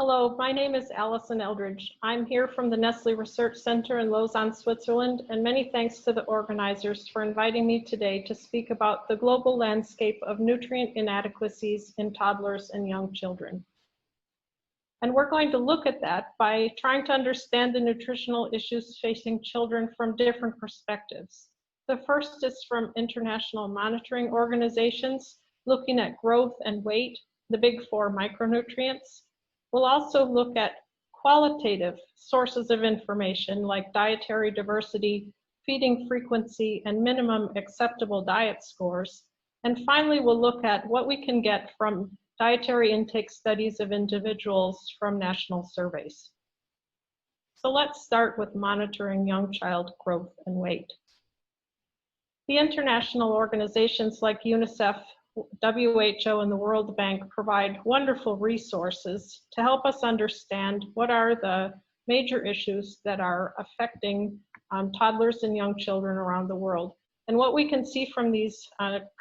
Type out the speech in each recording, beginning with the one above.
Hello, my name is Alison Eldridge. I'm here from the Nestle Research Center in Lausanne, Switzerland, and many thanks to the organizers for inviting me today to speak about the global landscape of nutrient inadequacies in toddlers and young children. And we're going to look at that by trying to understand the nutritional issues facing children from different perspectives. The first is from international monitoring organizations, looking at growth and weight, the big four micronutrients. We'll also look at qualitative sources of information like dietary diversity, feeding frequency, and minimum acceptable diet scores. And finally, we'll look at what we can get from dietary intake studies of individuals from national surveys. So let's start with monitoring young child growth and weight. The international organizations like UNICEF, WHO, and the World Bank provide wonderful resources to help us understand what are the major issues that are affecting toddlers and young children around the world. And what we can see from these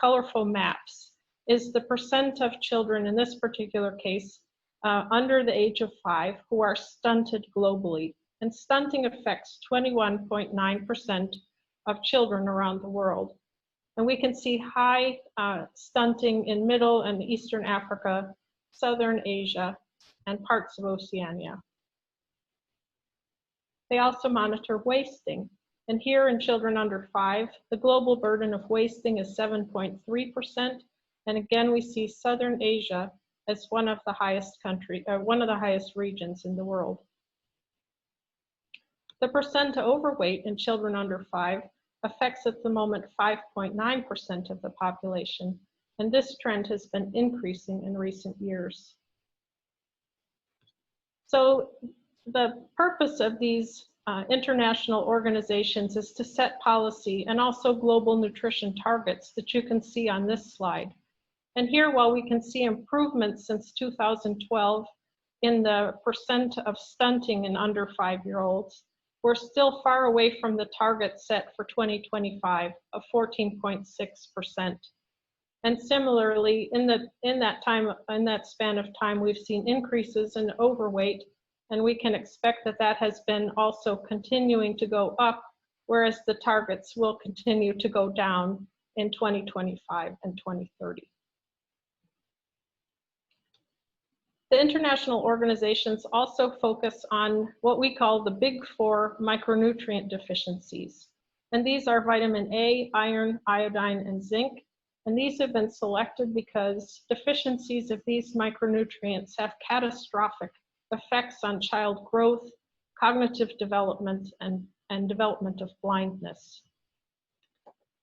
colorful maps is the percent of children, in this particular case, under the age of 5 who are stunted globally. And stunting affects 21.9% of children around the world. And we can see high stunting in Middle and Eastern Africa, Southern Asia, and parts of Oceania. They also monitor wasting. And here in children under 5, the global burden of wasting is 7.3%. And again, we see Southern Asia as one of the highest regions in the world. The percent overweight in children under 5 affects at the moment 5.9% of the population, and this trend has been increasing in recent years. So the purpose of these international organizations is to set policy and also global nutrition targets that you can see on this slide. And here, while we can see improvements since 2012 in the percent of stunting in under 5-year-olds, we're still far away from the target set for 2025 of 14.6%. And similarly, in that span of time, we've seen increases in overweight, and we can expect that that has been also continuing to go up, whereas the targets will continue to go down in 2025 and 2030. The international organizations also focus on what we call the big four micronutrient deficiencies. And these are vitamin A, iron, iodine, and zinc. And these have been selected because deficiencies of these micronutrients have catastrophic effects on child growth, cognitive development, and development of blindness.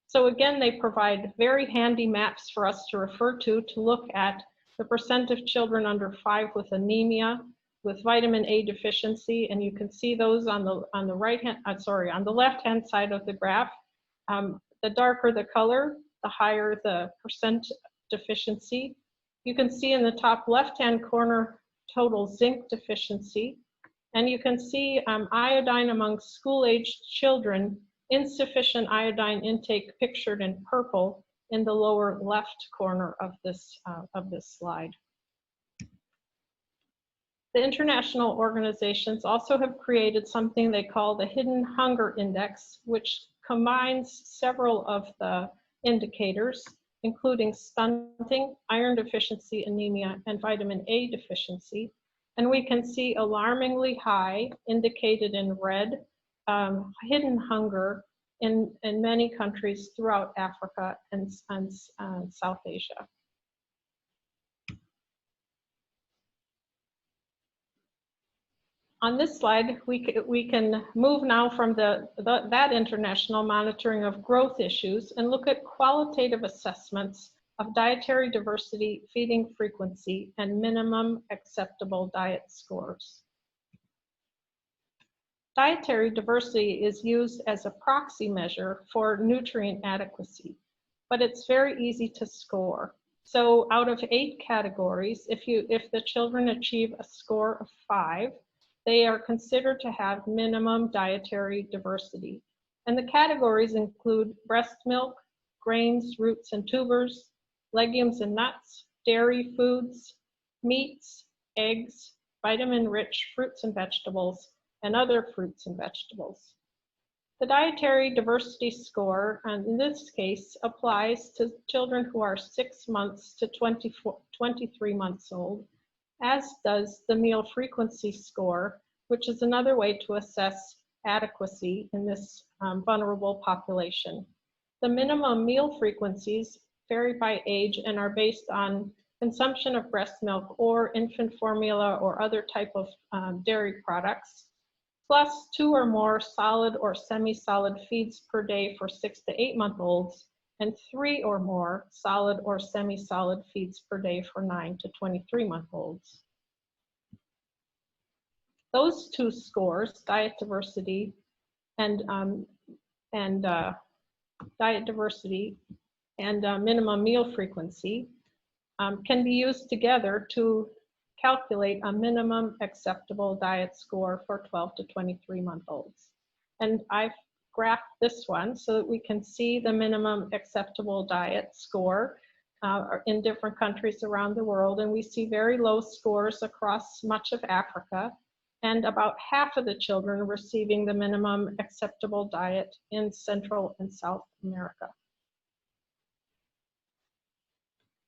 So again, they provide very handy maps for us to refer to look at the percent of children under 5 with anemia, with vitamin A deficiency, and you can see those on the left-hand side of the graph. The darker the color, the higher the percent deficiency. You can see in the top left-hand corner total zinc deficiency, and you can see iodine among school-aged children, insufficient iodine intake pictured in purple in the lower left corner of this slide. The international organizations also have created something they call the Hidden Hunger Index, which combines several of the indicators, including stunting, iron deficiency, anemia, and vitamin A deficiency. And we can see alarmingly high, indicated in red, hidden hunger in many countries throughout Africa and South Asia. On this slide, we can move now from that international monitoring of growth issues and look at qualitative assessments of dietary diversity, feeding frequency, and minimum acceptable diet scores. Dietary diversity is used as a proxy measure for nutrient adequacy, but it's very easy to score. So out of 8 categories, if the children achieve a score of 5, they are considered to have minimum dietary diversity. And the categories include breast milk, grains, roots and tubers, legumes and nuts, dairy foods, meats, eggs, vitamin-rich fruits and vegetables, and other fruits and vegetables. The Dietary Diversity Score, and in this case, applies to children who are 6 months to 23 months old, as does the Meal Frequency Score, which is another way to assess adequacy in this vulnerable population. The minimum meal frequencies vary by age and are based on consumption of breast milk or infant formula or other type of dairy products, plus 2 or more solid or semi-solid feeds per day for 6 to 8 month olds, and 3 or more solid or semi-solid feeds per day for 9 to 23 month olds. Those two scores, diet diversity and minimum meal frequency, can be used together to calculate a minimum acceptable diet score for 12 to 23 month olds. And I've graphed this one so that we can see the minimum acceptable diet score in different countries around the world. And we see very low scores across much of Africa, and about half of the children receiving the minimum acceptable diet in Central and South America.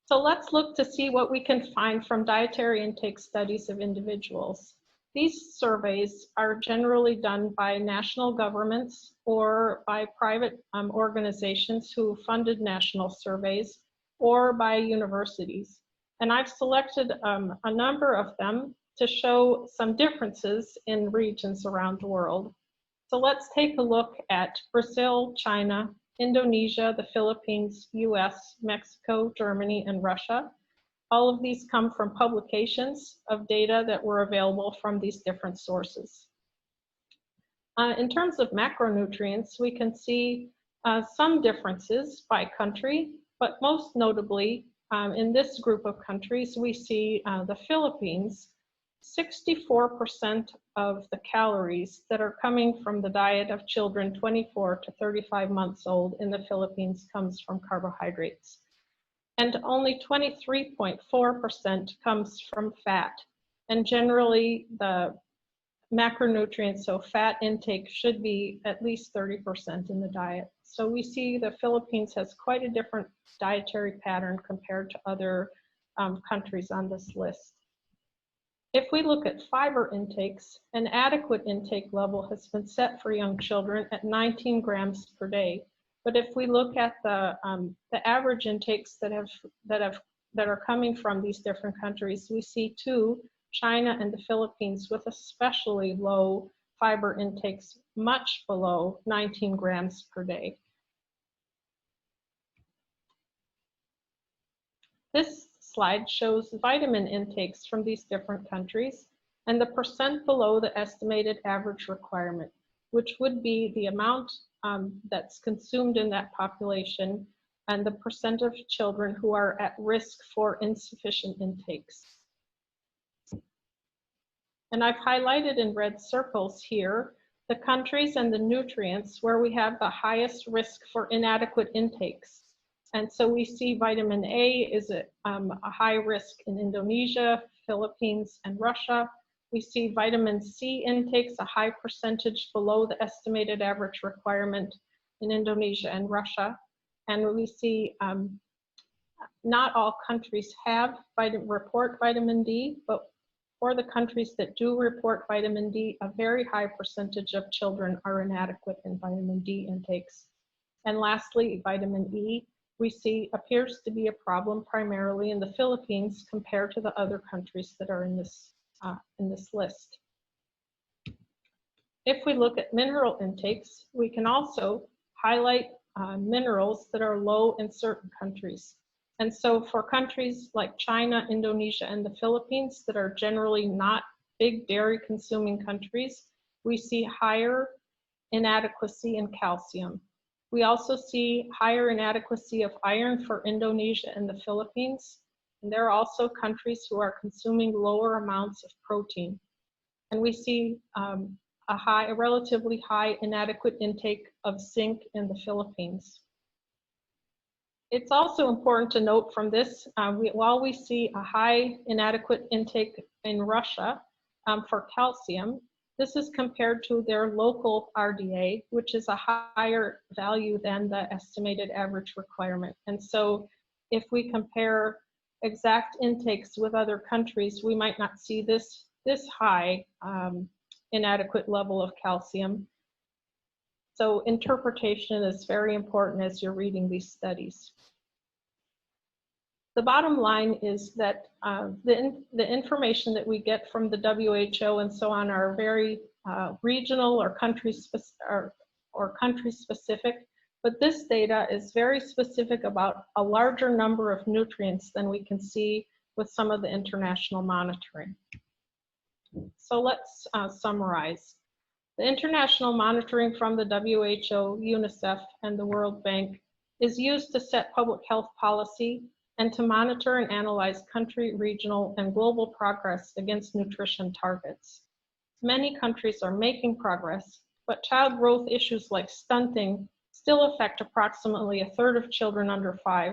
So let's look to see what we can find from dietary intake studies of individuals. These surveys are generally done by national governments or by private organizations who funded national surveys, or by universities. And I've selected a number of them to show some differences in regions around the world. So let's take a look at Brazil, China, Indonesia, the Philippines, US, Mexico, Germany, and Russia. All of these come from publications of data that were available from these different sources. In terms of macronutrients, we can see some differences by country, but most notably in this group of countries, we see the Philippines. 64% of the calories that are coming from the diet of children 24 to 35 months old in the Philippines comes from carbohydrates. And only 23.4% comes from fat. And generally, the macronutrients, so fat intake, should be at least 30% in the diet. So we see the Philippines has quite a different dietary pattern compared to other countries on this list. If we look at fiber intakes, an adequate intake level has been set for young children at 19 grams per day. But if we look at the average intakes that are coming from these different countries, we see two, China and the Philippines, with especially low fiber intakes, much below 19 grams per day. This slide shows vitamin intakes from these different countries and the percent below the estimated average requirement, which would be the amount that's consumed in that population and the percent of children who are at risk for insufficient intakes. And I've highlighted in red circles here the countries and the nutrients where we have the highest risk for inadequate intakes. And so we see vitamin A is a high risk in Indonesia, Philippines, and Russia. We see vitamin C intakes a high percentage below the estimated average requirement in Indonesia and Russia. And we see not all countries report vitamin D, but for the countries that do report vitamin D, a very high percentage of children are inadequate in vitamin D intakes. And lastly, vitamin E, we see appears to be a problem primarily in the Philippines compared to the other countries that are in this list. If we look at mineral intakes, we can also highlight minerals that are low in certain countries. And so for countries like China, Indonesia, and the Philippines that are generally not big dairy consuming countries, we see higher inadequacy in calcium. We also see higher inadequacy of iron for Indonesia and the Philippines. And there are also countries who are consuming lower amounts of protein. And we see a relatively high inadequate intake of zinc in the Philippines. It's also important to note from this, while we see a high inadequate intake in Russia, for calcium. This is compared to their local RDA, which is a higher value than the estimated average requirement. And so if we compare exact intakes with other countries, we might not see this high inadequate level of calcium. So interpretation is very important as you're reading these studies. The bottom line is that the information that we get from the WHO and so on are very regional or country specific, but this data is very specific about a larger number of nutrients than we can see with some of the international monitoring. So let's summarize. The international monitoring from the WHO, UNICEF, and the World Bank is used to set public health policy and to monitor and analyze country, regional, and global progress against nutrition targets. Many countries are making progress, but child growth issues like stunting still affect approximately a third of children under 5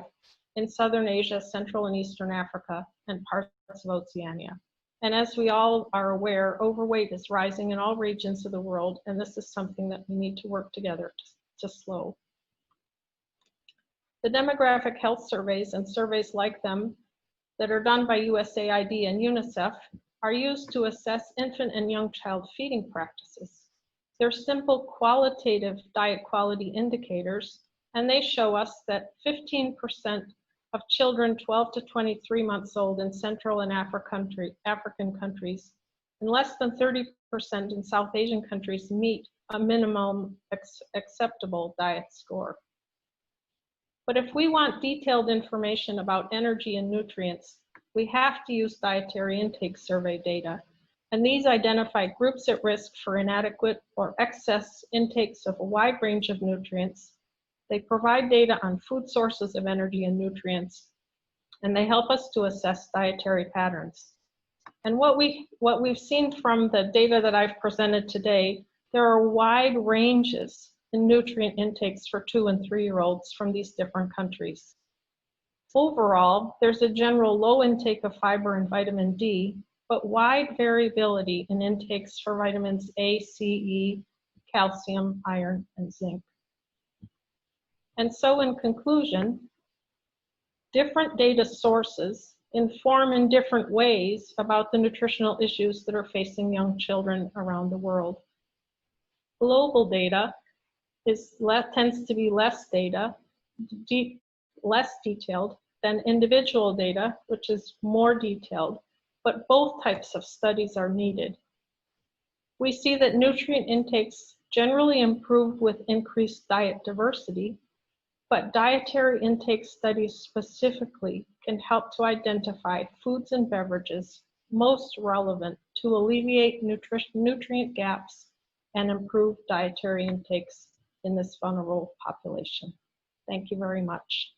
in Southern Asia, Central and Eastern Africa, and parts of Oceania. And as we all are aware, overweight is rising in all regions of the world, and this is something that we need to work together to slow. The demographic health surveys and surveys like them that are done by USAID and UNICEF are used to assess infant and young child feeding practices. They're simple qualitative diet quality indicators, and they show us that 15% of children 12 to 23 months old in Central and African countries, and less than 30% in South Asian countries meet a minimum acceptable diet score. But if we want detailed information about energy and nutrients, we have to use dietary intake survey data. And these identify groups at risk for inadequate or excess intakes of a wide range of nutrients. They provide data on food sources of energy and nutrients, and they help us to assess dietary patterns. And what we've seen from the data that I've presented today, there are wide ranges in nutrient intakes for 2- and 3-year-olds from these different countries. Overall, there's a general low intake of fiber and vitamin D, but wide variability in intakes for vitamins A, C, E, calcium, iron, and zinc. And so in conclusion, different data sources inform in different ways about the nutritional issues that are facing young children around the world. Global data tends to be less detailed than individual data, which is more detailed, but both types of studies are needed. We see that nutrient intakes generally improve with increased diet diversity, but dietary intake studies specifically can help to identify foods and beverages most relevant to alleviate nutrient gaps and improve dietary intakes in this vulnerable population. Thank you very much.